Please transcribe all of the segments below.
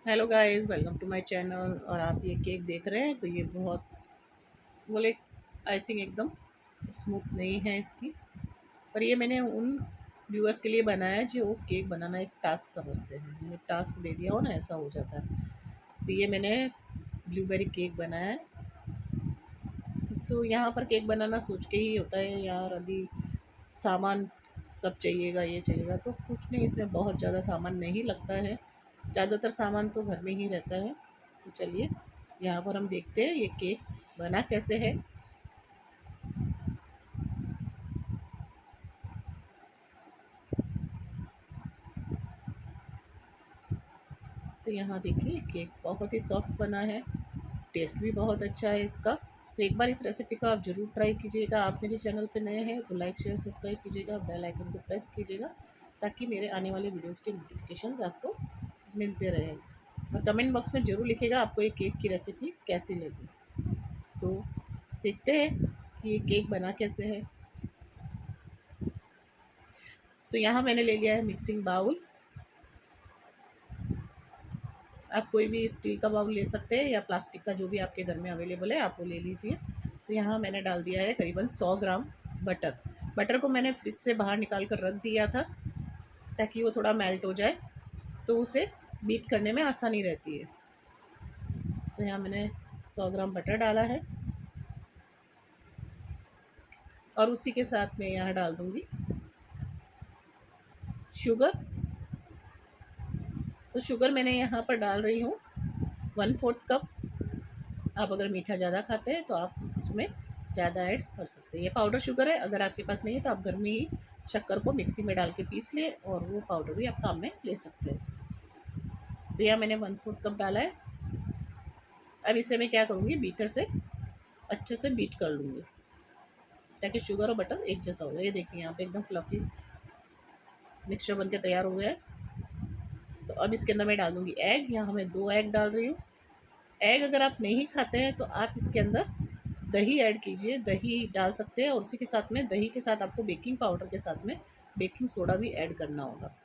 Hello guys, welcome to my channel. और आप ये केक देख रहे हैं तो ये बहुत बोले आइसिंग एकदम स्मूथ नहीं है इसकी। पर ये मैंने उन व्यूअर्स के लिए बनाया है जो केक बनाना एक टास्क समझते हैं, जिन्हें टास्क दे दिया हो ना ऐसा हो जाता है। तो ये मैंने ब्लूबेरी केक बनाया है। तो यहाँ पर केक बनाना सोच के ही होता है यार, अभी सामान सब चाहिएगा, ये चाहिएगा, तो कुछ नहीं, इसमें बहुत ज़्यादा सामान नहीं लगता है। ज़्यादातर सामान तो घर में ही रहता है। तो चलिए यहाँ पर हम देखते हैं ये केक बना कैसे है। तो यहाँ देखिए केक बहुत ही सॉफ्ट बना है, टेस्ट भी बहुत अच्छा है इसका। तो एक बार इस रेसिपी को आप ज़रूर ट्राई कीजिएगा। आप मेरे चैनल पे नए हैं तो लाइक शेयर सब्सक्राइब कीजिएगा, बेल आइकन को प्रेस कीजिएगा ताकि मेरे आने वाले वीडियोज़ के नोटिफिकेशन आपको मिलते रहें। और कमेंट बॉक्स में ज़रूर लिखिएगा आपको ये केक की रेसिपी कैसी लगी। तो देखते हैं कि ये केक बना कैसे है। तो यहाँ मैंने ले लिया है मिक्सिंग बाउल। आप कोई भी स्टील का बाउल ले सकते हैं या प्लास्टिक का, जो भी आपके घर में अवेलेबल है आप वो ले लीजिए। तो यहाँ मैंने डाल दिया है करीबन 100 ग्राम बटर। बटर को मैंने फ्रिज से बाहर निकाल कर रख दिया था ताकि वो थोड़ा मेल्ट हो जाए, तो उसे बीट करने में आसानी रहती है। तो यहाँ मैंने 100 ग्राम बटर डाला है और उसी के साथ मैं यहाँ डाल दूँगी शुगर। तो शुगर मैंने यहाँ पर डाल रही हूँ 1/4 कप। आप अगर मीठा ज़्यादा खाते हैं तो आप उसमें ज़्यादा ऐड कर सकते हैं। ये पाउडर शुगर है, अगर आपके पास नहीं है तो आप घर में ही शक्कर को मिक्सी में डाल के पीस लें और वो पाउडर भी आप काम में ले सकते हैं। तो यह मैंने 1/4 कप डाला है। अब इसे मैं क्या करूँगी, बीटर से अच्छे से बीट कर लूँगी ताकि शुगर और बटर एक जैसा हो जाए। ये देखिए यहाँ पे एकदम फ्लफी मिक्सचर बन के तैयार हो गया है। तो अब इसके अंदर मैं डाल दूँगी एग। यहाँ मैं 2 एग डाल रही हूँ। एग अगर आप नहीं खाते हैं तो आप इसके अंदर दही ऐड कीजिए, दही डाल सकते हैं। और उसी के साथ में दही के साथ आपको बेकिंग पाउडर के साथ में बेकिंग सोडा भी ऐड करना होगा।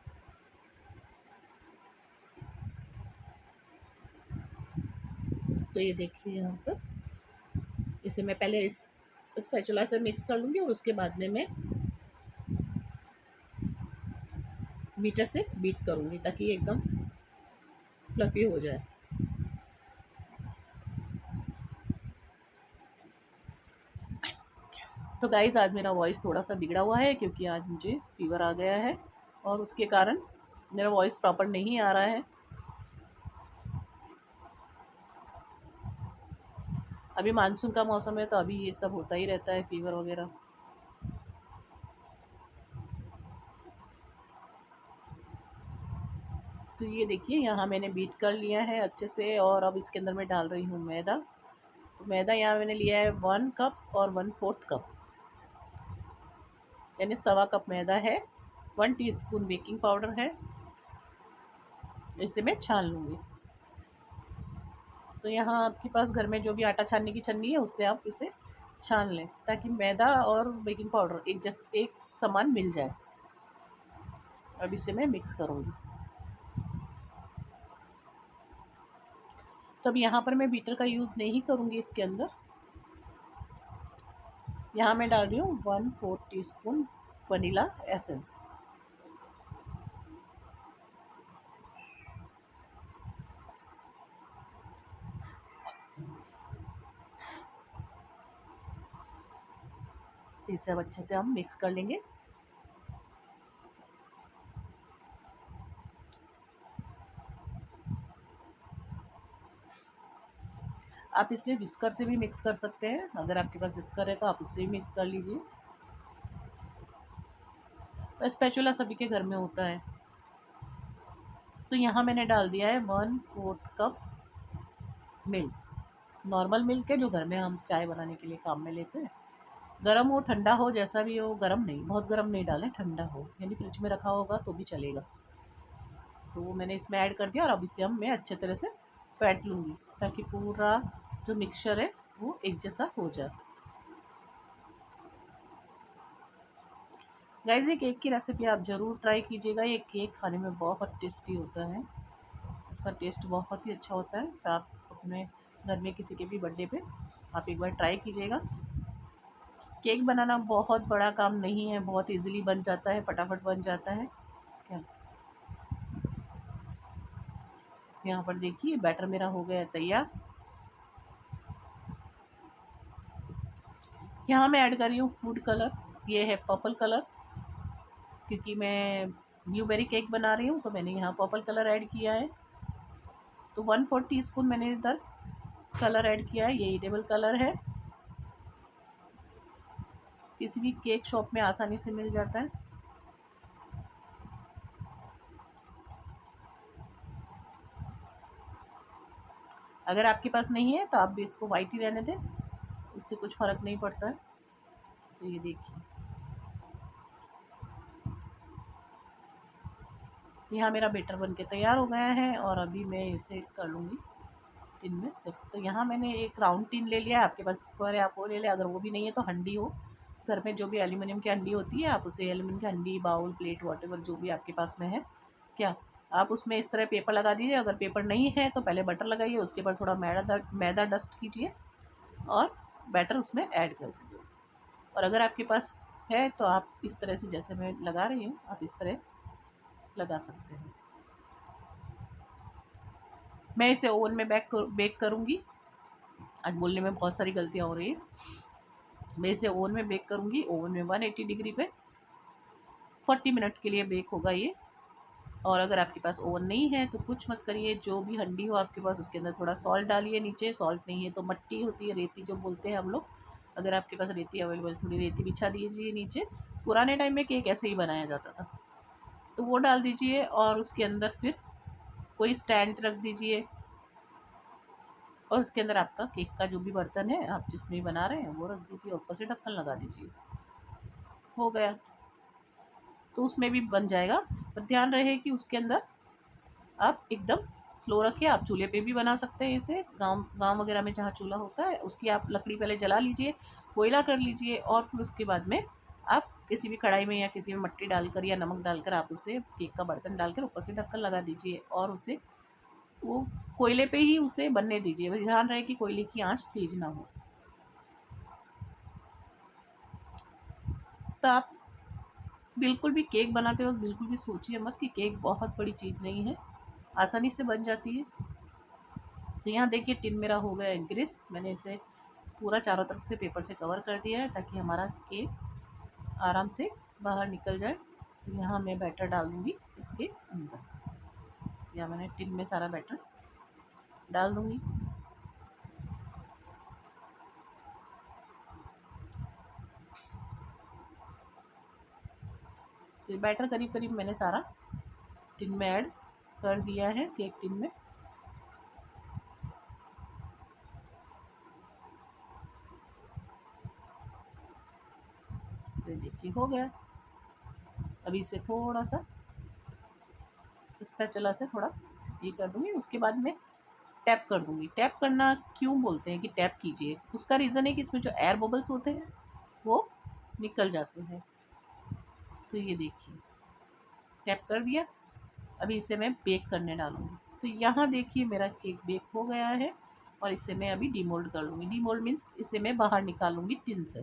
तो ये देखिए यहाँ पर इसे मैं पहले इस स्पैचुला से मिक्स कर लूँगी और उसके बाद में मैं बीटर से बीट करूँगी ताकि ये एकदम फ्लफी हो जाए। तो गाइज़ आज मेरा वॉइस थोड़ा सा बिगड़ा हुआ है क्योंकि आज मुझे फ़ीवर आ गया है और उसके कारण मेरा वॉइस प्रॉपर नहीं आ रहा है। अभी मानसून का मौसम है तो अभी ये सब होता ही रहता है, फ़ीवर वगैरह। तो ये देखिए यहाँ मैंने बीट कर लिया है अच्छे से और अब इसके अंदर मैं डाल रही हूँ मैदा। तो मैदा यहाँ मैंने लिया है 1 कप और 1/4 कप, यानी 1/4 कप मैदा है। 1 टीस्पून बेकिंग पाउडर है। इसे मैं छान लूँगी। तो यहाँ आपके पास घर में जो भी आटा छानने की छन्नी है उससे आप इसे छान लें ताकि मैदा और बेकिंग पाउडर एक समान मिल जाए। अब इसे मैं मिक्स करूँगी। तो अब यहाँ पर मैं बीटर का यूज़ नहीं करूँगी इसके अंदर। यहाँ मैं डाल रही हूँ 1/4 टीस्पून वनीला एसेंस। इसे अब अच्छे से हम मिक्स कर लेंगे। आप इसे विस्कर से भी मिक्स कर सकते हैं, अगर आपके पास विस्कर है तो आप उससे भी मिक्स कर लीजिए। स्पैचुला सभी के घर में होता है। तो यहाँ मैंने डाल दिया है 1/4 कप मिल्क। नॉर्मल मिल्क है जो घर में हम चाय बनाने के लिए काम में लेते हैं। गरम हो ठंडा हो जैसा भी हो, गरम नहीं, बहुत गरम नहीं डालें, ठंडा हो, यानी फ्रिज में रखा होगा तो भी चलेगा। तो वो मैंने इसमें ऐड कर दिया और अब इसे हम मैं अच्छे तरह से फेंट लूँगी ताकि पूरा जो मिक्सचर है वो एक जैसा हो जाए। गाइस ये केक की रेसिपी आप ज़रूर ट्राई कीजिएगा। ये केक खाने में बहुत टेस्टी होता है। इसका टेस्ट बहुत ही अच्छा होता है। तो आप अपने घर में किसी के भी बर्थडे पे आप एक बार ट्राई कीजिएगा। केक बनाना बहुत बड़ा काम नहीं है, बहुत इजीली बन जाता है, फटाफट बन जाता है। क्या तो यहाँ पर देखिए बैटर मेरा हो गया है तैयार। यहाँ मैं ऐड कर रही हूँ फूड कलर, ये है पर्पल कलर, क्योंकि मैं ब्लूबेरी केक बना रही हूँ तो मैंने यहाँ पर्पल कलर ऐड किया है। तो 1/4 टीस्पून मैंने इधर कलर ऐड किया है, ये एडिबल कलर है, किसी भी केक शॉप में आसानी से मिल जाता है। अगर आपके पास नहीं है तो आप भी इसको वाइट ही रहने दें, उससे कुछ फ़र्क नहीं पड़ता है। तो ये देखिए, तो यहाँ मेरा बैटर बन के तैयार हो गया है और अभी मैं इसे कर लूँगी टिन में शिफ्ट। तो यहाँ मैंने एक राउंड टिन ले लिया है, आपके पास स्क्वायर है आप वो ले लें, अगर वो भी नहीं है तो हंडी हो घर में, जो भी एल्यूमिनियम की हंडी होती है आप उसे, एल्यूमिनियम की हंडी, बाउल, प्लेट, वॉटेवर जो भी आपके पास में है, क्या आप उसमें इस तरह पेपर लगा दीजिए। अगर पेपर नहीं है तो पहले बटर लगाइए, उसके बाद थोड़ा मैदा डस्ट कीजिए और बैटर उसमें ऐड कर दीजिए। और अगर आपके पास है तो आप इस तरह से, जैसे मैं लगा रही हूँ, आप इस तरह लगा सकते हैं। मैं इसे ओवन में बेक करूँगी। आज बोलने में बहुत सारी गलतियाँ हो रही है। मैं इसे ओवन में बेक करूँगी, ओवन में 180 डिग्री पे 40 मिनट के लिए बेक होगा ये। और अगर आपके पास ओवन नहीं है तो कुछ मत करिए, जो भी हंडी हो आपके पास उसके अंदर थोड़ा सॉल्ट डालिए, नीचे सॉल्ट नहीं है तो मट्टी होती है, रेती जो बोलते हैं हम लोग, अगर आपके पास रेती अवेलेबल, थोड़ी रेती बिछा दीजिए नीचे। पुराने टाइम में केक ऐसे ही बनाया जाता था, तो वो डाल दीजिए और उसके अंदर फिर कोई स्टैंड रख दीजिए और उसके अंदर आपका केक का जो भी बर्तन है आप जिसमें बना रहे हैं वो रख दीजिए, ऊपर से ढक्कन लगा दीजिए, हो गया। तो उसमें भी बन जाएगा, पर ध्यान रहे कि उसके अंदर आप एकदम स्लो रखिए। आप चूल्हे पे भी बना सकते हैं इसे, गांव गांव वगैरह में जहाँ चूल्हा होता है उसकी आप लकड़ी पहले जला लीजिए, कोयला कर लीजिए और फिर उसके बाद में आप किसी भी कढ़ाई में या किसी में मट्टी डालकर या नमक डालकर आप उसे केक का बर्तन डालकर ऊपर से ढक्कन लगा दीजिए और उसे वो कोयले पे ही उसे बनने दीजिए। बस ध्यान रहे कि कोयले की आंच तेज ना हो। तो आप बिल्कुल भी केक बनाते वक्त बिल्कुल भी सोचिए मत कि केक बहुत बड़ी चीज़ नहीं है, आसानी से बन जाती है। तो यहाँ देखिए टिन मेरा हो गया है ग्रीस, मैंने इसे पूरा चारों तरफ से पेपर से कवर कर दिया है ताकि हमारा केक आराम से बाहर निकल जाए। तो यहाँ मैं बैटर डाल दूँगी इसके अंदर। तो यहाँ मैंने टिन में सारा बैटर डाल दूँगी। तो बैटर करीब करीब मैंने सारा टिन में ऐड कर दिया है, केक टिन में। तो देखिए हो गया। अभी इसे थोड़ा सा स्पैचुला से थोड़ा ये कर दूँगी, उसके बाद में टैप कर दूँगी। टैप करना क्यों बोलते हैं कि टैप कीजिए, उसका रीज़न है कि इसमें जो एयर बबल्स होते हैं वो निकल जाते हैं। तो ये देखिए टैप कर दिया। अभी इसे मैं बेक करने डालूँगी। तो यहाँ देखिए मेरा केक बेक हो गया है और इसे मैं अभी डीमोल्ड कर लूँगी। डीमोल्ड मीन्स इसे मैं बाहर निकालूँगी टिन से।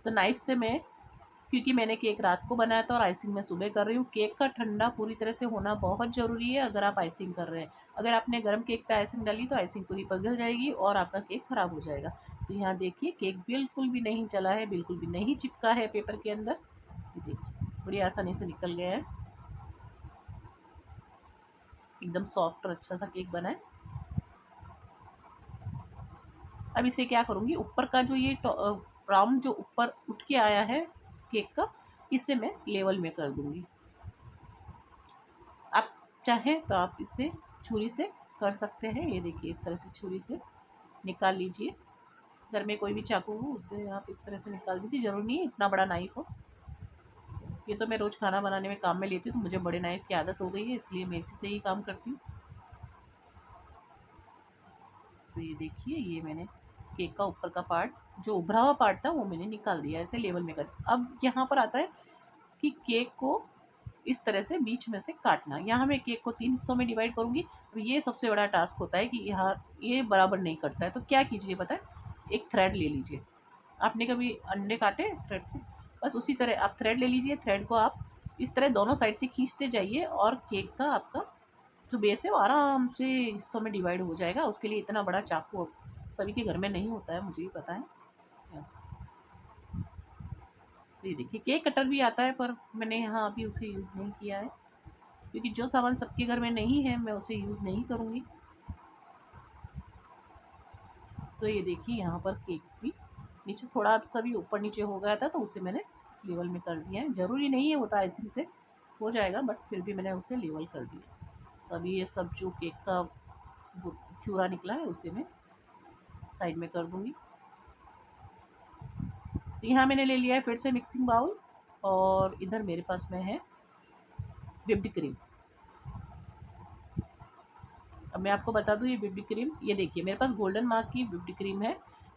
तो नाइफ से मैं, क्योंकि मैंने केक रात को बनाया था और आइसिंग मैं सुबह कर रही हूँ, केक का ठंडा पूरी तरह से होना बहुत ज़रूरी है अगर आप आइसिंग कर रहे हैं। अगर आपने गर्म केक पे आइसिंग डाली तो आइसिंग पूरी पिघल जाएगी और आपका केक ख़राब हो जाएगा। तो यहाँ देखिए केक बिल्कुल भी नहीं चला है, बिल्कुल भी नहीं चिपका है पेपर के अंदर। ये देखिए बड़ी आसानी से निकल गया है, एकदम सॉफ्ट और अच्छा सा केक बना है। अब इसे क्या करूँगी, ऊपर का जो ये राउंड जो ऊपर उठ के आया है केक का, इसे मैं लेवल में कर दूँगी। आप चाहें तो आप इसे छुरी से कर सकते हैं। ये देखिए इस तरह से छुरी से निकाल लीजिए, घर में कोई भी चाकू हो उससे आप इस तरह से निकाल दीजिए, ज़रूरी नहीं है इतना बड़ा नाइफ़ हो। ये तो मैं रोज़ खाना बनाने में काम में लेती हूँ तो मुझे बड़े नाइफ़ की आदत हो गई है, इसलिए मैं इसी से ही काम करती हूँ। तो ये देखिए ये मैंने केक का ऊपर का पार्ट, जो उभरा हुआ पार्ट था वो मैंने निकाल दिया, ऐसे लेवल में कर। अब यहाँ पर आता है कि केक को इस तरह से बीच में से काटना। यहाँ मैं केक को 3 हिस्सों में डिवाइड करूँगी। अब ये सबसे बड़ा टास्क होता है कि यहाँ ये बराबर नहीं कटता है, तो क्या कीजिए पता है, एक थ्रेड ले लीजिए। आपने कभी अंडे काटे थ्रेड से, बस उसी तरह आप थ्रेड ले लीजिए। थ्रेड को आप इस तरह दोनों साइड से खींचते जाइए और केक का आपका जो बेस है वो आराम से हिस्सों में डिवाइड हो जाएगा। उसके लिए इतना बड़ा चाकू सभी के घर में नहीं होता है, मुझे भी पता है। तो ये देखिए केक कटर भी आता है, पर मैंने यहाँ अभी उसे यूज़ नहीं किया है, क्योंकि जो सामान सबके घर में नहीं है मैं उसे यूज़ नहीं करूँगी। तो ये देखिए यहाँ पर केक भी नीचे थोड़ा सा भी ऊपर नीचे हो गया था, तो उसे मैंने लेवल में कर दिया है। ज़रूरी नहीं है वो तो आइसिंग से हो जाएगा, बट फिर भी मैंने उसे लेवल कर दिया। तो अभी ये सब जो केक का चूरा निकला है उसे मैं साइड में कर दूँगी। तो यहाँ मैंने ले लिया है फिर से मिक्सिंग बाउल, और इधर मेरे पास में है व्हिप्ड क्रीम। अब मैं आपको बता दूँ ये व्हिप्ड क्रीम, ये देखिए मेरे पास गोल्डन मार्क की व्हिप्ड क्रीम है।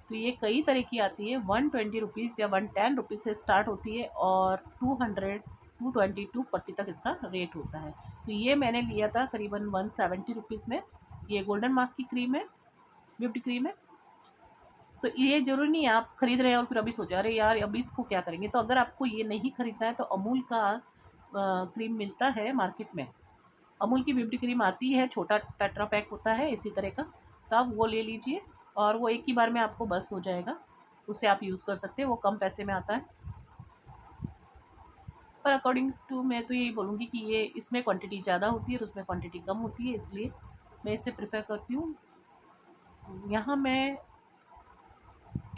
तो ये कई तरह की आती है, 120 रुपीज़ या 110 रुपीज़ से स्टार्ट होती है, और 200, 220, 240 तक इसका रेट होता है। तो ये मैंने लिया था करीबन 170 रुपीज़ में। ये गोल्डन मार्क की क्रीम है, व्हिप्ड क्रीम है। तो ये ज़रूरी नहीं है आप खरीद रहे हैं और फिर अभी सोचा अरे यार अभी इसको क्या करेंगे। तो अगर आपको ये नहीं खरीदना है तो अमूल का क्रीम मिलता है मार्केट में। अमूल की व्हिप्ड क्रीम आती है, छोटा टेट्रा पैक होता है इसी तरह का, तो आप वो ले लीजिए और वो एक ही बार में आपको बस हो जाएगा। उसे आप यूज़ कर सकते हैं, वो कम पैसे में आता है। पर अकॉर्डिंग टू मैं तो यही बोलूँगी कि ये इसमें क्वांटिटी ज़्यादा होती है और उसमें क्वांटिटी कम होती है, इसलिए मैं इसे प्रेफर करती हूँ। यहाँ मैं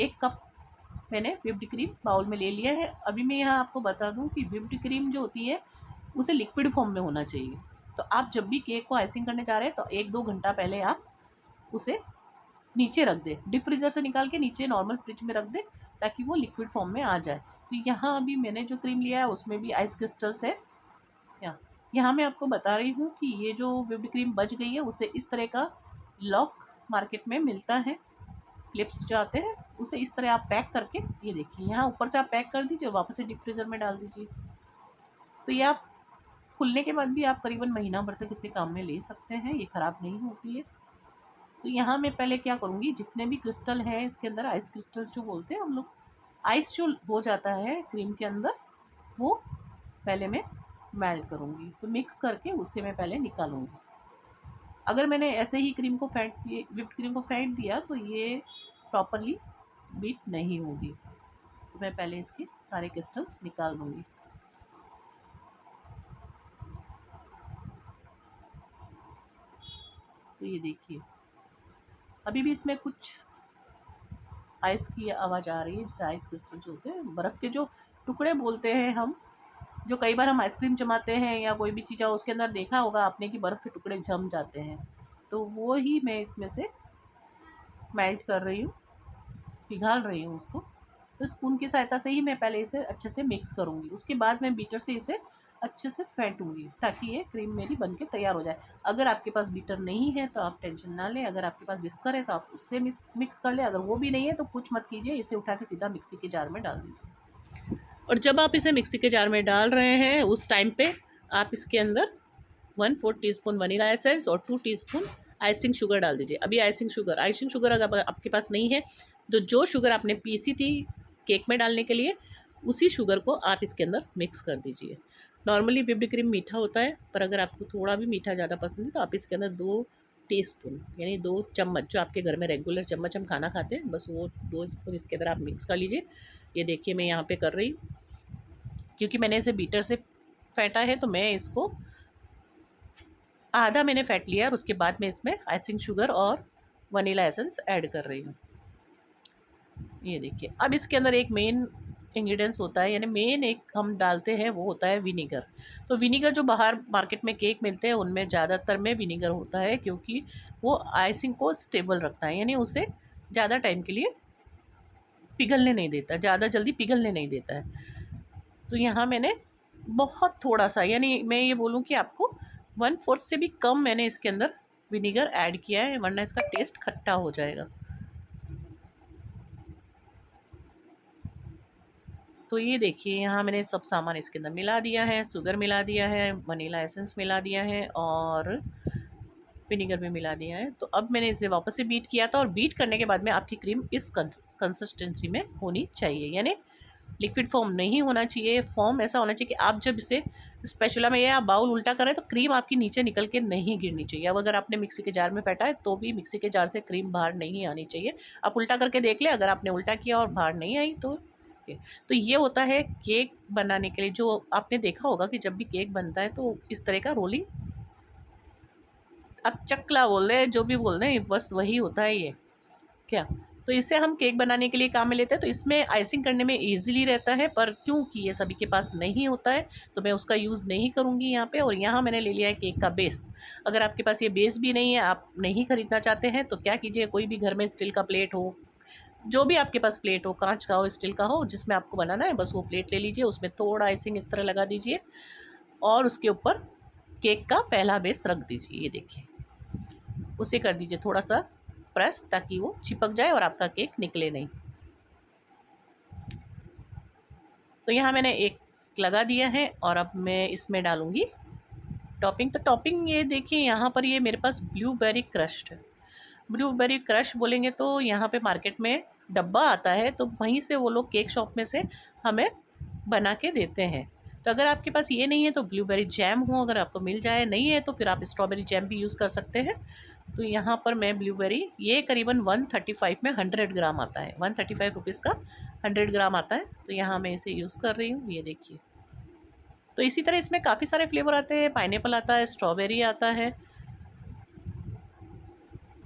1 कप मैंने व्हिप्ड क्रीम बाउल में ले लिया है। अभी मैं यहाँ आपको बता दूँ कि व्हिप्ड क्रीम जो होती है उसे लिक्विड फॉर्म में होना चाहिए। तो आप जब भी केक को आइसिंग करने जा रहे हैं तो 1-2 घंटा पहले आप उसे नीचे रख दें, डीप फ्रीज़र से निकाल के नीचे नॉर्मल फ्रिज में रख दें, ताकि वो लिक्विड फॉर्म में आ जाए। तो यहाँ अभी मैंने जो क्रीम लिया है उसमें भी आइस क्रिस्टल्स है। यहाँ मैं आपको बता रही हूँ कि ये जो व्हिप्ड क्रीम बच गई है उसे इस तरह का लॉक मार्केट में मिलता है, क्लिप्स जो आते हैं, उसे इस तरह आप पैक करके, ये देखिए यहाँ ऊपर से आप पैक कर दीजिए, वापस से डीप फ्रीज़र में डाल दीजिए। तो ये आप खुलने के बाद भी आप करीबन महीना भर तक इसे काम में ले सकते हैं, ये ख़राब नहीं होती है। तो यहाँ मैं पहले क्या करूँगी, जितने भी क्रिस्टल हैं इसके अंदर, आइस क्रिस्टल्स जो बोलते हैं हम लोग, आइस जो हो जाता है क्रीम के अंदर, वो पहले मैं मेल्ट करूँगी। तो मिक्स करके उसे मैं पहले निकालूँगी। अगर मैंने ऐसे ही क्रीम को फेंट दिए, व्हिप्ड क्रीम को फेंट दिया, तो ये प्रॉपरली बीट नहीं होगी। तो मैं पहले इसके सारे क्रिस्टल्स निकाल दूँगी। तो ये देखिए अभी भी इसमें कुछ आइस की आवाज़ आ रही है, जैसे आइस क्रिस्टल जो होते हैं, बर्फ़ के जो टुकड़े बोलते हैं हम, जो कई बार हम आइसक्रीम जमाते हैं या कोई भी चीज़ है उसके अंदर देखा होगा आपने कि बर्फ़ के टुकड़े जम जाते हैं, तो वो ही मैं इसमें से मेल्ट कर रही हूँ, पिघाल रही हूँ उसको। तो स्पून की सहायता से ही मैं पहले इसे अच्छे से मिक्स करूँगी, उसके बाद मैं बीटर से इसे अच्छे से फेंटूँगी, ताकि ये क्रीम मेरी बन के तैयार हो जाए। अगर आपके पास बीटर नहीं है तो आप टेंशन ना लें, अगर आपके पास विस्कर है तो आप उससे मिक्स कर लें, अगर वो भी नहीं है तो कुछ मत कीजिए, इसे उठा के सीधा मिक्सी के जार में डाल दीजिए। और जब आप इसे मिक्सी के जार में डाल रहे हैं उस टाइम पे आप इसके अंदर 1/4 टीस्पून वनीला एसेंस और 2 टीस्पून आइसिंग शुगर डाल दीजिए। अभी आइसिंग शुगर अगर आपके पास नहीं है तो जो शुगर आपने पीसी थी केक में डालने के लिए, उसी शुगर को आप इसके अंदर मिक्स कर दीजिए। नॉर्मली व्हिप्ड क्रीम मीठा होता है, पर अगर आपको थोड़ा भी मीठा ज़्यादा पसंद है तो आप इसके अंदर 2 टीस्पून यानी 2 चम्मच, जो आपके घर में रेगुलर चम्मच हम खाना खाते हैं, बस वो 2 स्पून इसके अंदर आप मिक्स कर लीजिए। ये देखिए मैं यहाँ पे कर रही हूँ, क्योंकि मैंने इसे बीटर से फेंटा है तो मैं इसको आधा मैंने फेंट लिया और उसके बाद मैं इसमें आइसिंग शुगर और वनीला एसेंस ऐड कर रही हूँ। ये देखिए अब इसके अंदर एक मेन इंग्रेडिएंट्स होता है, यानी मेन एक हम डालते हैं, वो होता है विनीगर। तो विनीगर जो बाहर मार्केट में केक मिलते हैं उनमें ज़्यादातर में विनीगर होता है, क्योंकि वो आइसिंग को स्टेबल रखता है, यानी उसे ज़्यादा टाइम के लिए पिघलने नहीं देता, ज़्यादा जल्दी पिघलने नहीं देता है। तो यहाँ मैंने बहुत थोड़ा सा, यानी मैं ये बोलूँ कि आपको 1/4 से भी कम मैंने इसके अंदर विनीगर ऐड किया है, वरना इसका टेस्ट खट्टा हो जाएगा। तो ये देखिए यहाँ मैंने सब सामान इसके अंदर मिला दिया है, शुगर मिला दिया है, वनीला एसेंस मिला दिया है और विनीगर भी मिला दिया है। तो अब मैंने इसे वापस से बीट किया था और बीट करने के बाद में आपकी क्रीम इस कंसिस्टेंसी में होनी चाहिए, यानी लिक्विड फॉर्म नहीं होना चाहिए। फॉर्म ऐसा होना चाहिए कि आप जब इसे स्पैचुला में या बाउल उल्टा करें तो क्रीम आपकी नीचे निकल के नहीं गिरनी चाहिए। अब अगर आपने मिक्सी के जार में फेंटा है तो भी मिक्सी के जार से क्रीम बाहर नहीं आनी चाहिए। आप उल्टा करके देख लें, अगर आपने उल्टा किया और बाहर नहीं आई तो ये होता है केक बनाने के लिए। जो आपने देखा होगा कि जब भी केक बनता है तो इस तरह का रोलिंग, आप चकला बोल रहे हैं, जो भी बोल रहे हैं, बस वही होता है ये क्या। तो इसे हम केक बनाने के लिए काम में लेते हैं, तो इसमें आइसिंग करने में इजीली रहता है, पर क्योंकि ये सभी के पास नहीं होता है तो मैं उसका यूज़ नहीं करूँगी यहाँ पे। और यहाँ मैंने ले लिया है केक का बेस। अगर आपके पास ये बेस भी नहीं है, आप नहीं ख़रीदना चाहते हैं, तो क्या कीजिए, कोई भी घर में स्टील का प्लेट हो, जो भी आपके पास प्लेट हो, कांच का हो, स्टील का हो, जिसमें आपको बनाना है, बस वो प्लेट ले लीजिए, उसमें थोड़ा आइसिंग इस तरह लगा दीजिए और उसके ऊपर केक का पहला बेस रख दीजिए। ये देखिए, उसे कर दीजिए थोड़ा सा प्रेस ताकि वो चिपक जाए और आपका केक निकले नहीं। तो यहाँ मैंने एक लगा दिया है और अब मैं इसमें डालूँगी टॉपिंग। तो टॉपिंग ये देखिए, यहाँ पर ये मेरे पास ब्लूबेरी क्रश्ड है। ब्लूबेरी क्रश बोलेंगे तो यहाँ पे मार्केट में डब्बा आता है, तो वहीं से वो लोग केक शॉप में से हमें बना के देते हैं। तो अगर आपके पास ये नहीं है तो ब्लूबेरी जैम हो, अगर आपको मिल जाए, नहीं है तो फिर आप स्ट्रॉबेरी जैम भी यूज़ कर सकते हैं। तो यहाँ पर मैं ब्लूबेरी, ये करीबन 135 में 100 ग्राम आता है, 135 रुपीज़ का 100 ग्राम आता है। तो यहाँ मैं इसे यूज़ कर रही हूँ, ये देखिए। तो इसी तरह इसमें काफ़ी सारे फ्लेवर आते हैं, पाइनएप्पल आता है, स्ट्रॉबेरी आता है।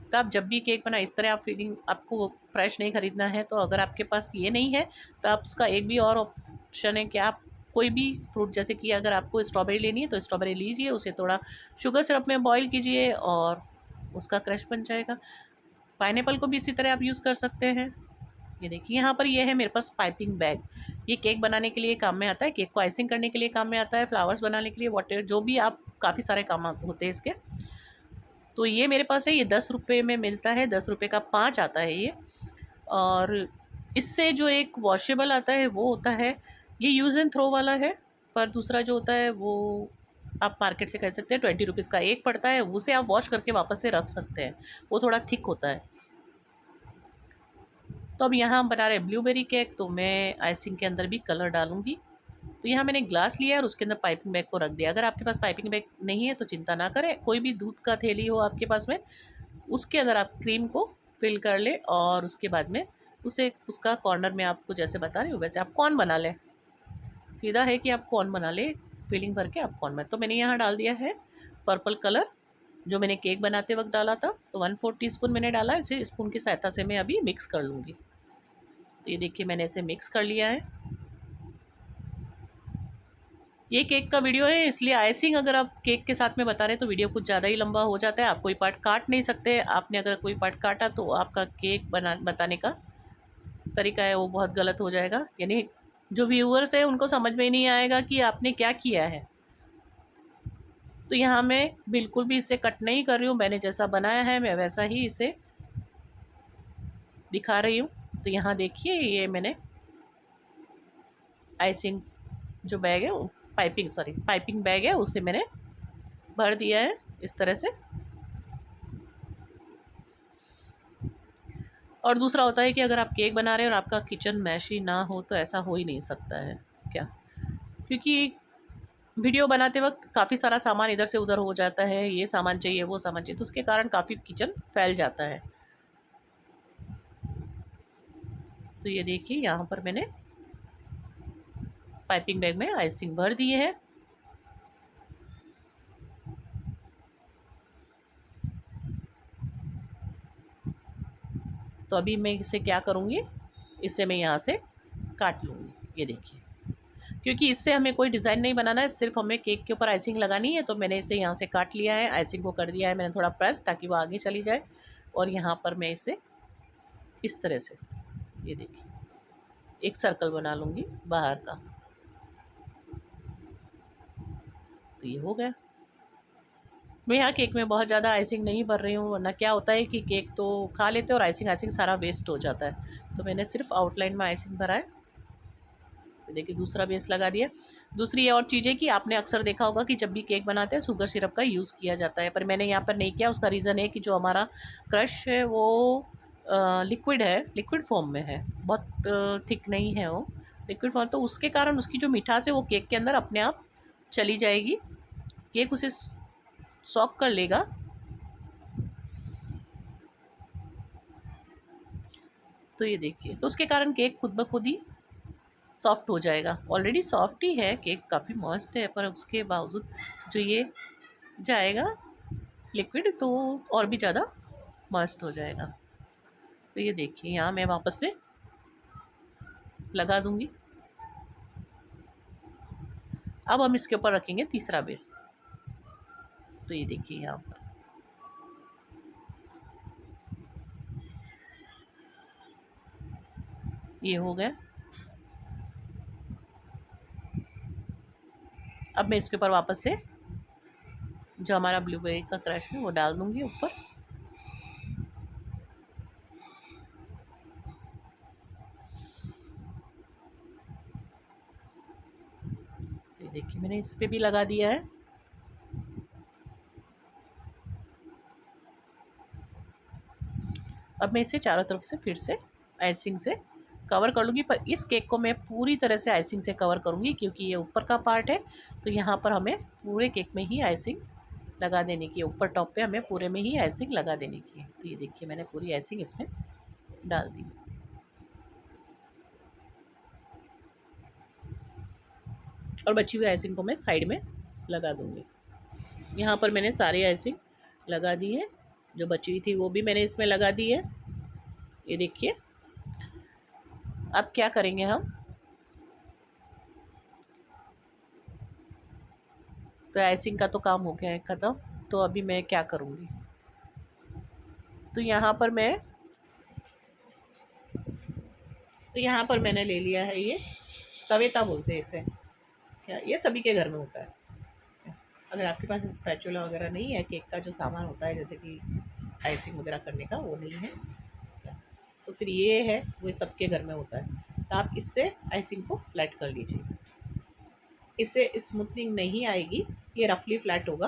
तो आप जब भी केक बनाए इस तरह, आप फीलिंग, आपको फ्रेश नहीं ख़रीदना है, तो अगर आपके पास ये नहीं है तो आप उसका एक भी और ऑप्शन है कि आप कोई भी फ्रूट, जैसे कि अगर आपको स्ट्रॉबेरी लेनी है तो स्ट्रॉबेरी लीजिए, उसे थोड़ा शुगर सिरप में बॉईल कीजिए और उसका क्रश बन जाएगा। पाइनएप्पल को भी इसी तरह आप यूज़ कर सकते हैं। ये देखिए यहाँ पर ये है मेरे पास पाइपिंग बैग। ये केक बनाने के लिए काम में आता है, केक को आइसिंग करने के लिए काम में आता है, फ्लावर्स बनाने के लिए, वाटर, जो भी आप, काफ़ी सारे काम होते हैं इसके। तो ये मेरे पास है, ये 10 रुपये में मिलता है, 10 रुपये का 5 आता है ये। और इससे जो एक वॉशेबल आता है वो होता है, ये यूज़ एंड थ्रो वाला है, पर दूसरा जो होता है वो आप मार्केट से खरीद सकते हैं, 20 रुपीज़ का एक पड़ता है, उसे आप वॉश करके वापस से रख सकते हैं, वो थोड़ा थिक होता है। तो अब यहाँ हम बना रहे हैं ब्लूबेरी केक, तो मैं आइसिंग के अंदर भी कलर डालूँगी। तो यहाँ मैंने ग्लास लिया और उसके अंदर पाइपिंग बैग को रख दिया। अगर आपके पास पाइपिंग बैग नहीं है तो चिंता ना करें, कोई भी दूध का थैली हो आपके पास में, उसके अंदर आप क्रीम को फिल कर ले और उसके बाद में उसे, उसका कॉर्नर में आपको जैसे बता रही हूँ वैसे आप कॉर्न बना लें। सीधा है कि आप कॉर्न बना ले, फिलिंग भर के आप कॉर्न में। तो मैंने यहाँ डाल दिया है पर्पल कलर, जो मैंने केक बनाते वक्त डाला था, तो 1/4 टीस्पून मैंने डाला। इसे स्पून की सहायता से मैं अभी मिक्स कर लूँगी। तो ये देखिए मैंने इसे मिक्स कर लिया है। ये केक का वीडियो है, इसलिए आइसिंग अगर आप केक के साथ में बता रहे हैं तो वीडियो कुछ ज़्यादा ही लंबा हो जाता है, आप कोई पार्ट काट नहीं सकते। आपने अगर कोई पार्ट काटा तो आपका केक बताने का तरीका है वो बहुत गलत हो जाएगा, यानी जो व्यूअर्स है उनको समझ में ही नहीं आएगा कि आपने क्या किया है। तो यहाँ मैं बिल्कुल भी इसे कट नहीं कर रही हूँ, मैंने जैसा बनाया है मैं वैसा ही इसे दिखा रही हूँ। तो यहाँ देखिए ये मैंने आइसिंग जो बैग है, पाइपिंग बैग है, उसे मैंने भर दिया है इस तरह से। और दूसरा होता है कि अगर आप केक बना रहे हैं और आपका किचन मैशी ना हो तो ऐसा हो ही नहीं सकता है क्या, क्योंकि वीडियो बनाते वक्त काफ़ी सारा सामान इधर से उधर हो जाता है, ये सामान चाहिए वो सामान चाहिए, तो उसके कारण काफ़ी किचन फैल जाता है। तो ये देखिए यहाँ पर मैंने पाइपिंग बैग में आइसिंग भर दिए है। तो अभी मैं इसे क्या करूँगी, इसे मैं यहाँ से काट लूँगी। ये देखिए, क्योंकि इससे हमें कोई डिज़ाइन नहीं बनाना है, सिर्फ हमें केक के ऊपर आइसिंग लगानी है। तो मैंने इसे यहाँ से काट लिया है, आइसिंग को कर दिया है मैंने थोड़ा प्रेस, ताकि वो आगे चली जाए। और यहाँ पर मैं इसे इस तरह से, ये देखिए, एक सर्कल बना लूँगी बाहर का। तो ये हो गया। मैं यहाँ केक में बहुत ज़्यादा आइसिंग नहीं भर रही हूँ, वरना क्या होता है कि केक तो खा लेते हैं और आइसिंग सारा वेस्ट हो जाता है। तो मैंने सिर्फ आउटलाइन में आइसिंग भरा है। देखिए दूसरा बेस लगा दिया। दूसरी ये और चीज़ है कि आपने अक्सर देखा होगा कि जब भी केक बनाते हैं शुगर सिरप का यूज़ किया जाता है, पर मैंने यहाँ पर नहीं किया। उसका रीज़न है कि जो हमारा क्रश है वो लिक्विड है, लिक्विड फॉर्म में है, बहुत थिक नहीं है वो, लिक्विड फॉर्म, तो उसके कारण उसकी जो मिठास है वो केक के अंदर अपने आप चली जाएगी, केक उसे सॉक कर लेगा। तो ये देखिए, तो उसके कारण केक खुद ब खुद ही सॉफ्ट हो जाएगा। ऑलरेडी सॉफ्ट ही है केक, काफ़ी मस्त है, पर उसके बावजूद जो ये जाएगा लिक्विड तो और भी ज़्यादा मस्त हो जाएगा। तो ये देखिए यहाँ मैं वापस से लगा दूंगी। अब हम इसके ऊपर रखेंगे तीसरा बेस। तो ये देखिए यहाँ पर ये हो गया। अब मैं इसके ऊपर वापस से जो हमारा ब्लूबेरी का क्रश है वो डाल दूंगी ऊपर। तो देखिए मैंने इस पे भी लगा दिया है। अब मैं इसे चारों तरफ से फिर से आइसिंग से कवर कर लूँगी, पर इस केक को मैं पूरी तरह से आइसिंग से कवर करूँगी क्योंकि ये ऊपर का पार्ट है। तो यहाँ पर हमें पूरे केक में ही आइसिंग लगा देने की है, ऊपर टॉप पे हमें पूरे में ही आइसिंग लगा देने की है। तो ये देखिए मैंने पूरी आइसिंग इसमें डाल दी। और बची हुई आइसिंग को मैं साइड में लगा दूँगी। यहाँ पर मैंने सारी आइसिंग लगा दी है, जो बची हुई थी वो भी मैंने इसमें लगा दी है। ये देखिए अब क्या करेंगे हम, तो आइसिंग का तो काम हो गया है ख़त्म। तो अभी मैं क्या करूँगी, तो यहाँ पर मैंने ले लिया है ये तवेता बोलते हैं इसे, क्या ये सभी के घर में होता है। अगर आपके पास स्पैचुला वगैरह नहीं है, केक का जो सामान होता है जैसे कि आइसिंग वगैरह करने का वो नहीं है, तो फिर ये है वो सबके घर में होता है। तो आप इससे आइसिंग को फ्लैट कर लीजिए। इससे स्मूथनिंग नहीं आएगी, ये रफली फ्लैट होगा।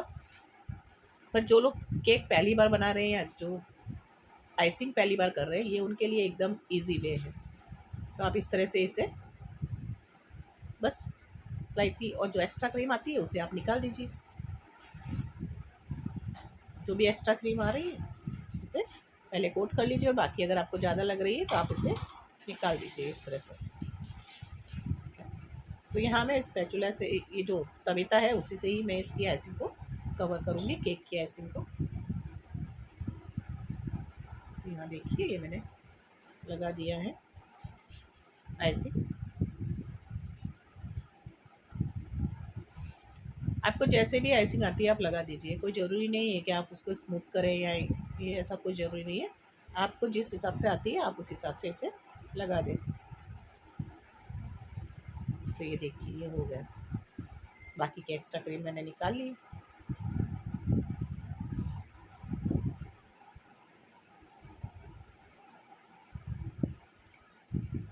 पर जो लोग केक पहली बार बना रहे हैं या जो आइसिंग पहली बार कर रहे हैं, ये उनके लिए एकदम इजी वे है। तो आप इस तरह से इसे बस स्लाइटली, और जो एक्स्ट्रा क्रीम आती है उसे आप निकाल दीजिए। जो भी एक्स्ट्रा क्रीम आ रही है उसे पहले कोट कर लीजिए, और बाकी अगर आपको ज़्यादा लग रही है तो आप इसे निकाल दीजिए इस तरह से। तो यहाँ मैं स्पैचुला से, ये जो तवेता है उसी से ही मैं इसकी आइसिंग को कवर करूँगी, केक की आइसिंग को। यहाँ देखिए ये मैंने लगा दिया है आइसिंग। आपको जैसे भी आइसिंग आती है आप लगा दीजिए, कोई ज़रूरी नहीं है कि आप उसको स्मूथ करें या ये ऐसा कोई ज़रूरी नहीं है। आपको जिस हिसाब से आती है आप उस हिसाब से इसे लगा दें। तो ये देखिए ये हो गया, बाकी की एक्स्ट्रा क्रीम मैंने निकाल ली।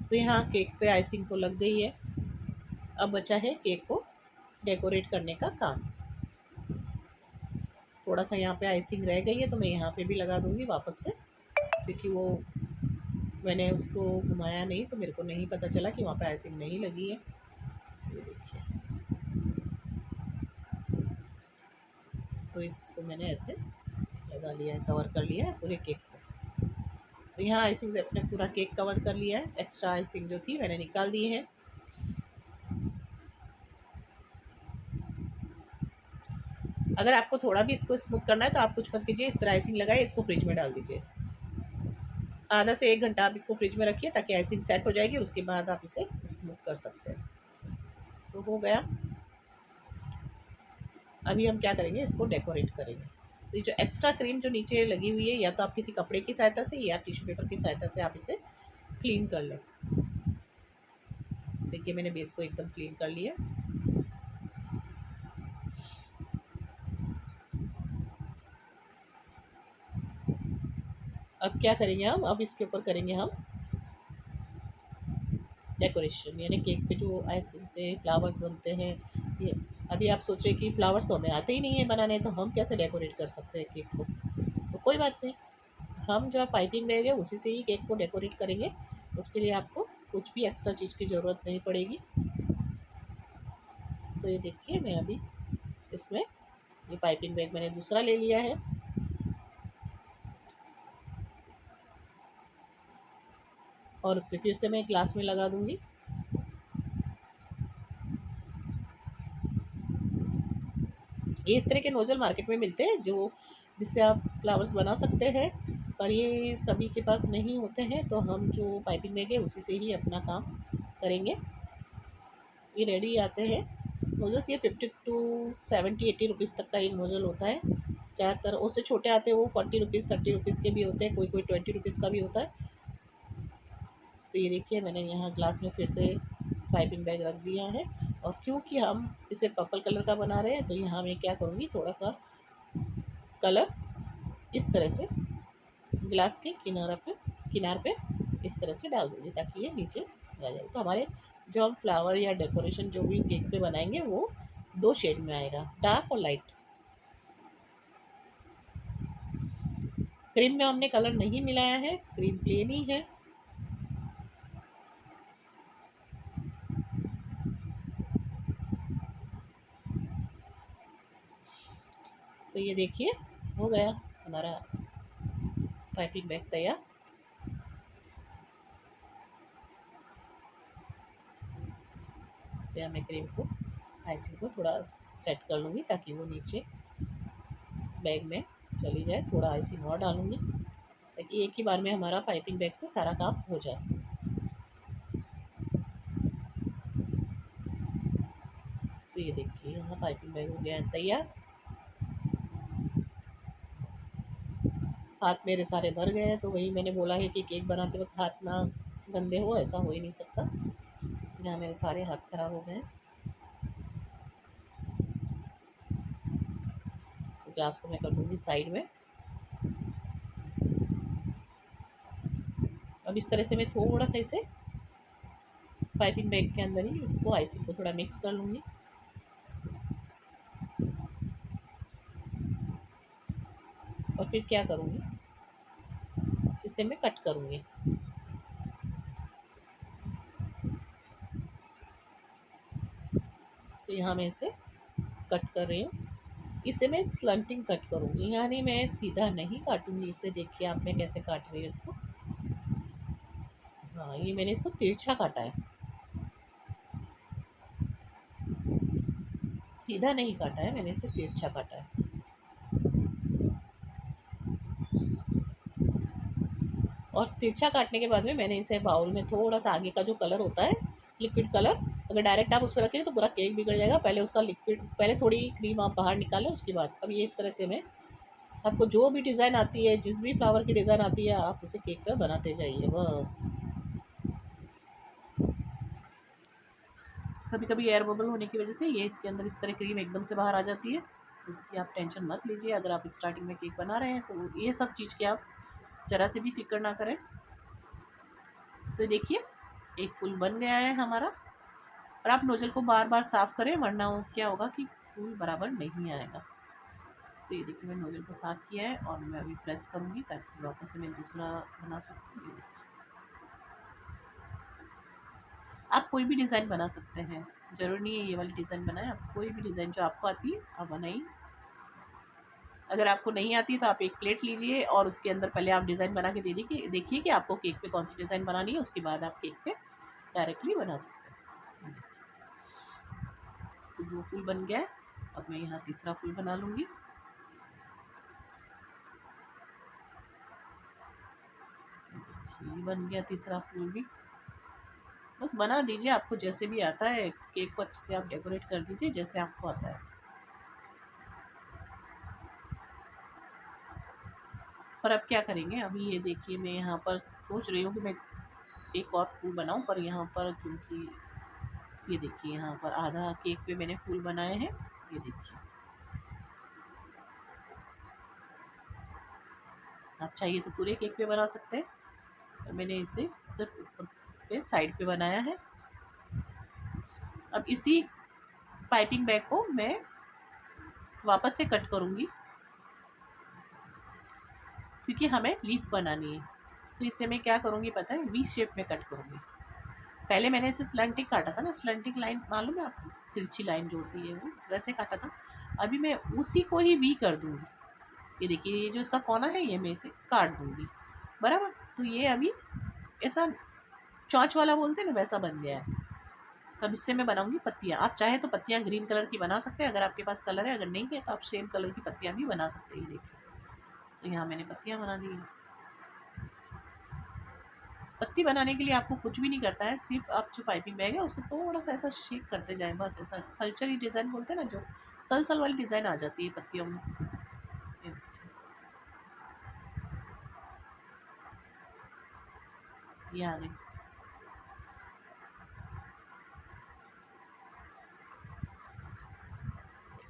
तो यहाँ केक पे आइसिंग तो लग गई है, अब बचा है केक को डेकोरेट करने का काम। थोड़ा सा यहाँ पे आइसिंग रह गई है तो मैं यहाँ पे भी लगा दूँगी वापस से, क्योंकि वो मैंने उसको घुमाया नहीं तो मेरे को नहीं पता चला कि वहाँ पे आइसिंग नहीं लगी है। ये देखिए, तो इसको मैंने ऐसे लगा लिया है, कवर कर लिया है पूरे केक को। तो यहाँ आइसिंग से अपने पूरा केक कवर कर लिया है, एक्स्ट्रा आइसिंग जो थी मैंने निकाल दी है। अगर आपको थोड़ा भी इसको स्मूथ करना है तो आप कुछ मत कीजिए, इस तरह आइसिंग लगाए, इसको फ्रिज में डाल दीजिए। आधा से 1 घंटा आप इसको फ्रिज में रखिए ताकि आइसिंग सेट हो जाएगी, उसके बाद आप इसे स्मूथ कर सकते हैं। तो हो गया। अभी हम क्या करेंगे, इसको डेकोरेट करेंगे। तो ये जो एक्स्ट्रा क्रीम जो नीचे लगी हुई है, या तो आप किसी कपड़े की सहायता से या टिश्यू पेपर की सहायता से आप इसे क्लीन कर लें। देखिए मैंने बेस को एकदम क्लीन कर लिया। अब क्या करेंगे हम, अब इसके ऊपर करेंगे हम डेकोरेट। डेकोरेशन, यानी केक पे जो आइसिंग से फ्लावर्स बनते हैं। ये अभी आप सोच रहे हैं कि फ्लावर्स तो हमें आते ही नहीं है बनाने, तो हम कैसे डेकोरेट कर सकते हैं केक को? तो कोई बात नहीं, हम जो पाइपिंग बैग है उसी से ही केक को डेकोरेट करेंगे। उसके लिए आपको कुछ भी एक्स्ट्रा चीज़ की ज़रूरत नहीं पड़ेगी। तो ये देखिए, मैं अभी इसमें ये पाइपिंग बैग मैंने दूसरा ले लिया है, और उससे फिर से मैं ग्लास में लगा दूंगी। ये इस तरह के नोजल मार्केट में मिलते हैं जो जिससे आप फ्लावर्स बना सकते हैं, पर ये सभी के पास नहीं होते हैं, तो हम जो पाइपिंग बैग है उसी से ही अपना काम करेंगे। ये रेडी आते हैं नोजल्स, ये 50 to 70 80 रुपीज़ तक का एक नोजल होता है। ज़्यादातर उससे छोटे आते हैं, वो 40 रुपीज़ 30 रुपीज़ के भी होते हैं, कोई कोई 20 रुपीज़ का भी होता है। तो ये देखिए, मैंने यहाँ ग्लास में फिर से पाइपिंग बैग रख दिया है, और क्योंकि हम इसे पर्पल कलर का बना रहे हैं, तो यहाँ मैं क्या करूँगी, थोड़ा सा कलर इस तरह से गिलास के किनार पे इस तरह से डाल दूँगी, ताकि ये नीचे आ जाए। तो हमारे जो हम फ्लावर या डेकोरेशन जो भी केक पे बनाएंगे वो 2 शेड में आएगा, डार्क और लाइट। क्रीम में हमने कलर नहीं मिलाया है, क्रीम प्लेन ही है। तो ये देखिए, हो गया हमारा पाइपिंग बैग तैयार। तो मैं क्रीम को आइसिंग को थोड़ा सेट कर लूँगी, ताकि वो नीचे बैग में चली जाए। थोड़ा आइसिंग और डालूँगी, ताकि एक ही बार में हमारा पाइपिंग बैग से सारा काम हो जाए। तो ये देखिए, यहाँ पाइपिंग बैग हो गया है तैयार। हाथ मेरे सारे भर गए हैं, तो वही मैंने बोला है कि केक बनाते वक्त हाथ ना गंदे हो, ऐसा हो ही नहीं सकता। तो यहाँ मेरे सारे हाथ खराब हो गए हैं। तो ग्लास को मैं कर दूँगी साइड में। अब इस तरह से मैं थोड़ा सा इसे पाइपिंग बैग के अंदर ही इसको आइसिंग को थोड़ा मिक्स कर लूँगी। और फिर क्या करूँगी, इसे मैं कट करूँगी। तो यहाँ मैं इसे कट कर रही हूँ। इसे मैं स्लंटिंग कट करूँगी, यानी मैं सीधा नहीं काटूँगी इसे। देखिए आप, मैं कैसे काट रही हूँ इसको। हाँ, ये मैंने इसको तिरछा काटा है, सीधा नहीं काटा है, मैंने इसे तिरछा काटा है। और तिरछा काटने के बाद में मैंने इसे बाउल में थोड़ा सा आगे का जो कलर होता है, लिक्विड कलर, अगर डायरेक्ट आप उस पर रखें तो पूरा केक बिगड़ जाएगा। पहले उसका लिक्विड, पहले थोड़ी क्रीम आप बाहर निकालें, उसके बाद अब ये इस तरह से मैं आपको जो भी डिज़ाइन आती है, जिस भी फ्लावर की डिज़ाइन आती है, आप उसे केक पर बनाते जाइए बस। कभी कभी एयर बबल होने की वजह से ये इसके अंदर इस तरह क्रीम एकदम से बाहर आ जाती है, तो उसकी आप टेंशन मत लीजिए। अगर आप स्टार्टिंग में केक बना रहे हैं तो ये सब चीज़ की आप ज़रा से भी फिक्र ना करें। तो देखिए, एक फूल बन गया है हमारा। और आप नोजल को बार बार साफ़ करें, वरना वो क्या होगा कि फूल बराबर नहीं आएगा। तो ये देखिए, मैंने नोजल को साफ़ किया है, और मैं अभी प्रेस करूँगी ताकि वापस से मैं दूसरा बना सकूँ। ये देखिए, आप कोई भी डिज़ाइन बना सकते हैं, ज़रूरी नहीं है ये वाली डिज़ाइन बनाएं। आप कोई भी डिज़ाइन जो आपको आती है आप बनाइए। अगर आपको नहीं आती तो आप एक प्लेट लीजिए, और उसके अंदर पहले आप डिज़ाइन बना के दे दीजिए, देखिए कि आपको केक पे कौन सी डिज़ाइन बनानी है, उसके बाद आप केक पे डायरेक्टली बना सकते हैं। तो 2 फूल बन गया है। अब मैं यहाँ तीसरा फूल बना लूँगी। ये बन गया तीसरा फूल भी। बस बना दीजिए, आपको जैसे भी आता है केक को अच्छे से आप डेकोरेट कर दीजिए, जैसे आपको आता है। पर अब क्या करेंगे, अभी ये देखिए, मैं यहाँ पर सोच रही हूँ कि मैं एक और फूल बनाऊँ, पर यहाँ पर क्योंकि ये देखिए, यहाँ पर आधा केक पे मैंने फूल बनाए हैं। ये देखिए, आप चाहिए तो पूरे केक पे बना सकते हैं, तो मैंने इसे सिर्फ ऊपर पे साइड पे बनाया है। अब इसी पाइपिंग बैग को मैं वापस से कट करूँगी, क्योंकि हमें लीफ बनानी है। तो इससे मैं क्या करूँगी पता है, वी शेप में कट करूँगी। पहले मैंने इसे स्लैंटिंग काटा था ना, स्लैंटिंग लाइन मालूम है आपको, तिरछी लाइन जो होती है वो वैसे काटा था। अभी मैं उसी को ही वी कर दूँगी। ये देखिए, ये जो इसका कोना है ये मैं इसे काट दूँगी, बराबर। तो ये अभी ऐसा चौंच वाला बोलते हैं ना, वैसा बन गया है। तब इससे मैं बनाऊँगी पत्तियाँ। आप चाहे तो पत्तियाँ ग्रीन कलर की बना सकते हैं, अगर आपके पास कलर है। अगर नहीं है तो आप सेम कलर की पत्तियाँ भी बना सकते हैं। ये देखिए, तो यहाँ मैंने पत्तियाँ बना दी हैं। पत्ती बनाने के लिए आपको कुछ भी नहीं करता है, सिर्फ आप जो पाइपिंग बैग है उसको थोड़ा सा ऐसा शेक करते जाएं, बस। ऐसा कल्चरी डिज़ाइन बोलते हैं ना, जो सल सल वाली डिज़ाइन आ जाती है पत्तियों में। ये आ गई।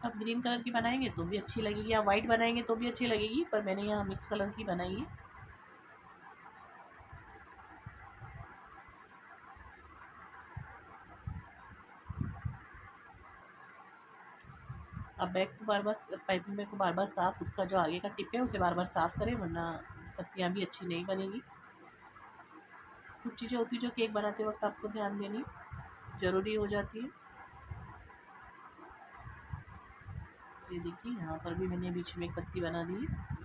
आप ग्रीन कलर की बनाएंगे तो भी अच्छी लगेगी, आप वाइट बनाएंगे तो भी अच्छी लगेगी, पर मैंने यहाँ मिक्स कलर की बनाई है। आप बैग को बार बार, पाइपिंग बैग को बार बार साफ, उसका जो आगे का टिप है उसे बार बार साफ करें, वरना पत्तियाँ भी अच्छी नहीं बनेगी। कुछ चीज़ें होती है जो केक बनाते वक्त आपको ध्यान देनी ज़रूरी हो जाती है। ये देखिए, यहाँ पर भी मैंने बीच में एक पत्ती बना दी है।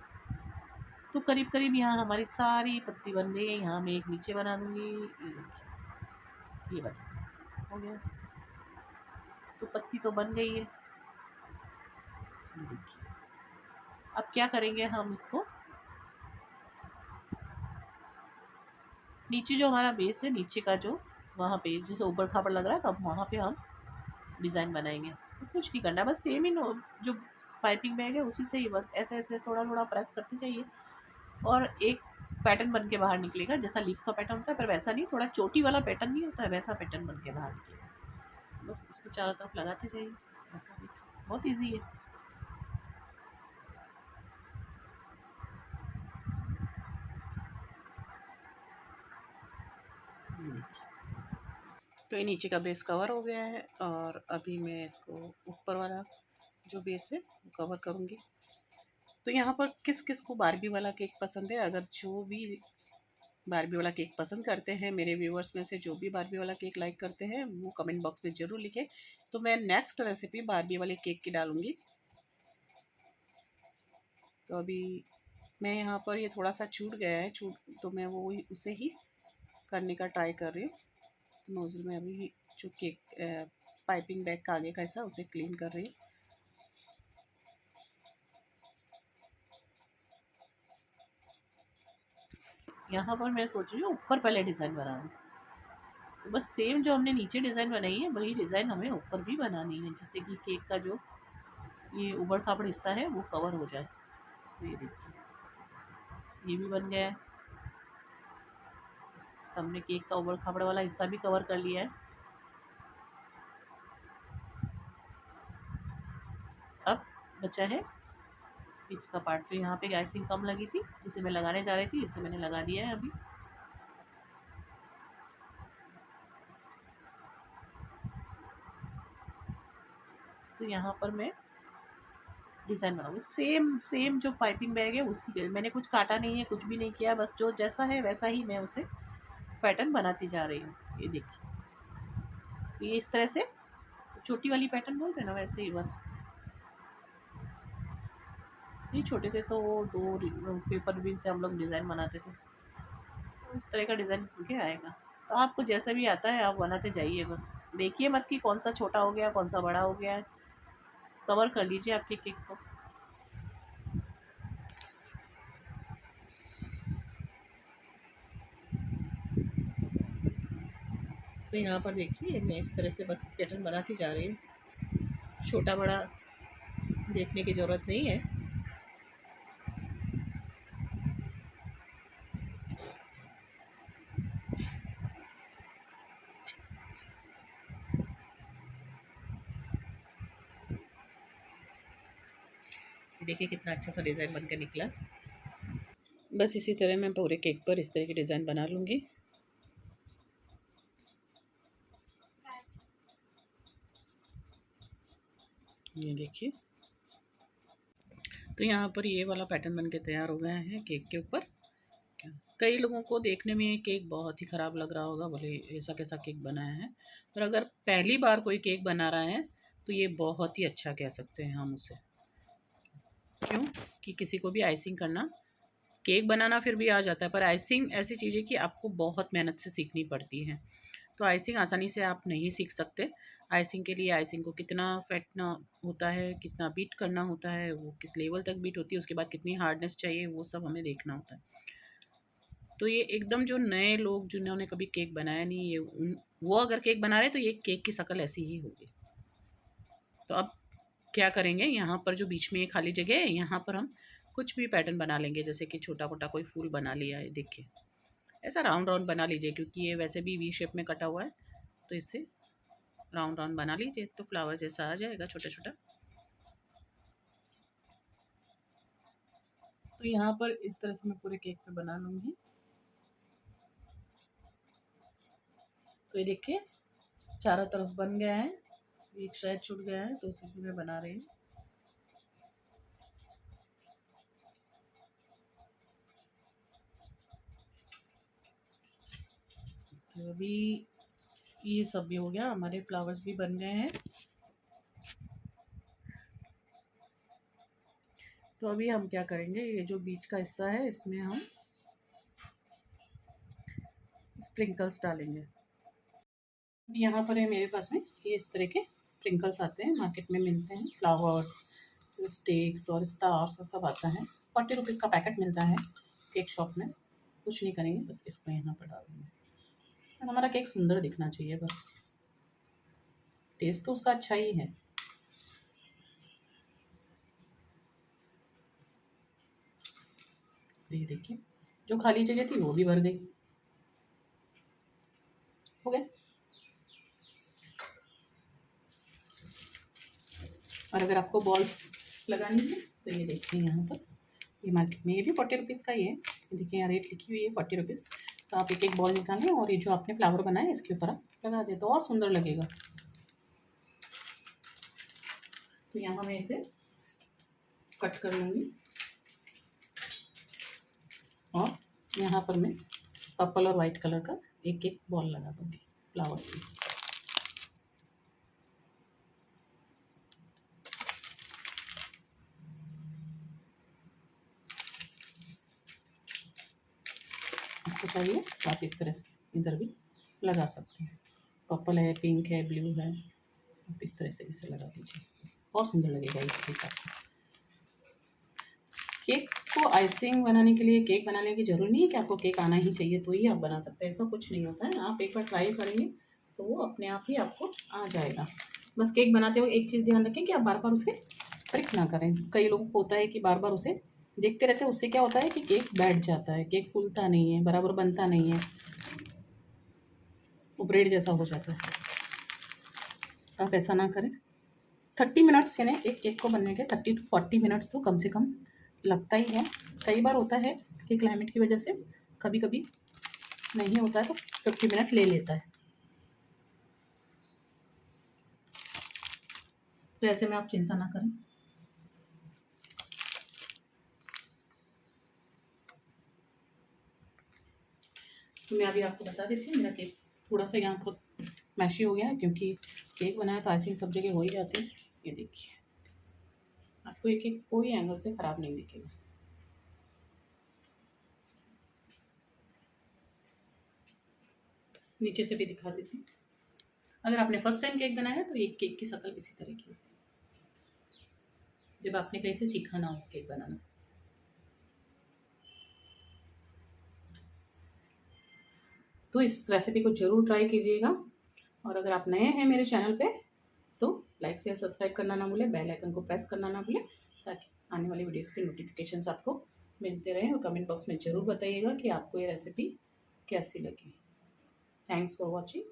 तो करीब करीब यहाँ हमारी सारी पत्ती बन गई है। यहाँ मैं एक नीचे बना दूँगी। ये देखिए, ये बन हो गया। तो पत्ती तो बन गई है। ये देखिए, अब क्या करेंगे हम इसको, नीचे जो हमारा बेस है, नीचे का जो वहाँ पे जैसे ऊपर खापड़ लग रहा है, तब वहाँ पे हम डिज़ाइन बनाएंगे। तो कुछ नहीं करना, बस सेम ही नो जो पाइपिंग बैग है उसी से ही बस ऐसे ऐसे थोड़ा थोड़ा प्रेस करते जाइए, और एक पैटर्न बन के बाहर निकलेगा, जैसा लीफ का पैटर्न होता है, पर वैसा नहीं, थोड़ा चोटी वाला पैटर्न नहीं होता है, वैसा पैटर्न बन के बाहर निकलेगा। बस उसको चारों तरफ लगाते जाइए। ऐसा देखिए, बहुत ईजी है। ये देखिए, तो ये नीचे का बेस कवर हो गया है, और अभी मैं इसको ऊपर वाला जो बेस है वो कवर करूँगी। तो यहाँ पर किस किस को बारबी वाला केक पसंद है, अगर जो भी बारबी वाला केक पसंद करते हैं, मेरे व्यूवर्स में से जो भी बारबी वाला केक लाइक करते हैं, वो कमेंट बॉक्स में ज़रूर लिखें। तो मैं नेक्स्ट रेसिपी बारबी वाले केक की डालूँगी। तो अभी मैं यहाँ पर, ये थोड़ा सा छूट गया है, तो मैं वो उसे ही करने का ट्राई कर रही हूँ। तो नोज़ल में अभी जो केक पाइपिंग बैग का आगे का हिस्सा उसे क्लीन कर रही हूँ। यहाँ पर मैं सोच रही हूँ ऊपर पहले डिज़ाइन बनाऊँ। तो बस सेम जो हमने नीचे डिज़ाइन बनाई है, वही डिज़ाइन हमें ऊपर भी बनानी है, जिससे कि केक का जो ये ऊबड़ खाबड़ हिस्सा है वो कवर हो जाए। तो ये देखिए, ये भी बन गया है। तो हमने केक का ऊबड़ खाबड़ वाला हिस्सा भी कवर कर लिया है। अब बचा है बीच का पार्ट, जो यहाँ पे आइसिंग कम लगी थी, जिसे मैं लगाने जा रही थी, इसे मैंने लगा दिया है अभी। तो यहाँ पर मैं डिज़ाइन बनाऊँगी, सेम सेम जो पाइपिंग बैग है उसी के, मैंने कुछ काटा नहीं है, कुछ भी नहीं किया, बस जो जैसा है वैसा ही मैं उसे पैटर्न बनाती जा रही हूँ। ये देखिए, तो ये इस तरह से छोटी वाली पैटर्न बोलते हैं ना, वैसे ही बस। नहीं छोटे थे तो वो दो पेपर बिन से हम लोग डिज़ाइन बनाते थे, तो इस तरह का डिज़ाइन बन के आएगा। तो आपको जैसा भी आता है आप बनाते जाइए, बस देखिए मत कि कौन सा छोटा हो गया, कौन सा बड़ा हो गया है। कवर कर लीजिए आपके केक को। तो यहाँ पर देखिए, मैं इस तरह से बस पैटर्न बनाती जा रही हूँ, छोटा बड़ा देखने की ज़रूरत नहीं है। देखिए कितना अच्छा सा डिज़ाइन बनकर निकला। बस इसी तरह मैं पूरे केक पर इस तरह की डिज़ाइन बना लूँगी। ये देखिए, तो यहाँ पर ये वाला पैटर्न बन के तैयार हो गया है केक के ऊपर। कई लोगों को देखने में केक बहुत ही ख़राब लग रहा होगा, बोले ऐसा कैसा केक बनाया है, पर अगर पहली बार कोई केक बना रहा है तो ये बहुत ही अच्छा कह सकते हैं हम उसे। क्यों कि किसी को भी आइसिंग करना, केक बनाना फिर भी आ जाता है, पर आइसिंग ऐसी चीज़ है कि आपको बहुत मेहनत से सीखनी पड़ती है। तो आइसिंग आसानी से आप नहीं सीख सकते। आइसिंग के लिए आइसिंग को कितना फेंटना होता है, कितना बीट करना होता है, वो किस लेवल तक बीट होती है, उसके बाद कितनी हार्डनेस चाहिए, वो सब हमें देखना होता है। तो ये एकदम जो नए लोग जिन्होंने कभी केक बनाया नहीं, ये वो अगर केक बना रहे तो ये केक की शक्ल ऐसी ही होगी। तो अब क्या करेंगे, यहाँ पर जो बीच में ये खाली जगह है, यहाँ पर हम कुछ भी पैटर्न बना लेंगे, जैसे कि छोटा मोटा कोई फूल बना लिया है, देखिए ऐसा राउंड राउंड बना लीजिए, क्योंकि ये वैसे भी वी शेप में कटा हुआ है, तो इससे राउंड राउंड बना लीजिए तो फ्लावर जैसा आ जाएगा छोटा छोटा। तो यहाँ पर इस तरह से मैं पूरे केक पे बना लूँगी। तो ये देखिए चारों तरफ बन गया है, एक शायद छूट गया है तो उसी को मैं बना रही हूँ। तो अभी ये सब भी हो गया, हमारे फ्लावर्स भी बन गए हैं। तो अभी हम क्या करेंगे, ये जो बीच का हिस्सा है इसमें हम स्प्रिंकल्स डालेंगे। यहाँ पर है मेरे पास में ये इस तरह के स्प्रिंकल्स आते हैं, मार्केट में मिलते हैं, फ्लावर्स, स्टिक्स और स्टार्स और सब आता है। 40 रुपीज़ का पैकेट मिलता है केक शॉप में। कुछ नहीं करेंगे, बस इसको यहाँ पर डाल देंगे और हमारा केक सुंदर दिखना चाहिए बस। टेस्ट तो उसका अच्छा ही है। तो ये देखिए जो खाली जगह थी वो भी भर गई। हो गया। और अगर आपको बॉल्स लगानी है तो ये देखिए यहाँ पर, ये मार्केट में ये भी 40 रुपीज़ का ही है। देखिए यहाँ रेट लिखी हुई है 40 रुपीज़। तो आप एक एक बॉल निकालें और ये जो आपने फ्लावर बनाया इसके ऊपर आप लगा दें तो और सुंदर लगेगा। तो यहाँ मैं इसे कट कर लूँगी और यहाँ पर मैं पर्पल और वाइट कलर का एक एक बॉल लगा दूँगी फ्लावर्स की। आपको चाहिए तो आप इस तरह से इधर भी लगा सकते हैं। पर्पल है, पिंक है, ब्लू है, आप इस तरह से इसे लगा दीजिए और सुंदर लगेगा ये केक आपको। केक को आइसिंग बनाने के लिए, केक बनाने की ज़रूरी नहीं है कि आपको केक आना ही चाहिए तो ही आप बना सकते हैं, ऐसा कुछ नहीं होता है। आप एक बार ट्राई करेंगे तो वो अपने आप ही आपको आ जाएगा। बस केक बनाते हुए एक चीज़ ध्यान रखें कि आप बार बार उसे ट्रिक ना करें। कई लोगों को होता है कि बार बार उसे देखते रहते हैं, उससे क्या होता है कि केक बैठ जाता है, केक फूलता नहीं है, बराबर बनता नहीं है, वो ब्रेड जैसा हो जाता है। आप ऐसा ना करें। 30 मिनट्स यानी एक केक को बनने के 30 to 40 मिनट्स तो कम से कम लगता ही है। कई बार होता है कि क्लाइमेट की वजह से कभी कभी नहीं होता है तो 50 मिनट ले लेता है। तो ऐसे में आप चिंता ना करें। तो मैं अभी आपको बता देती हूँ, मेरा केक थोड़ा सा यहाँ पर मैशी हो गया है क्योंकि केक बनाया तो आइसिंग सब जगह हो ही जाती है। ये देखिए आपको एक एक कोई एंगल से ख़राब नहीं दिखेगा। नीचे से भी दिखा देती हूँ। अगर आपने फर्स्ट टाइम केक बनाया है तो एक केक की शक्ल इसी तरह की होती है, जब आपने कहीं से सीखा ना हो केक बनाना। तो इस रेसिपी को ज़रूर ट्राई कीजिएगा। और अगर आप नए हैं मेरे चैनल पे तो लाइक शेयर सब्सक्राइब करना ना भूलें, बेल आइकन को प्रेस करना ना भूलें, ताकि आने वाली वीडियोस के नोटिफिकेशंस आपको मिलते रहें। और कमेंट बॉक्स में ज़रूर बताइएगा कि आपको ये रेसिपी कैसी लगी। Thanks for watching.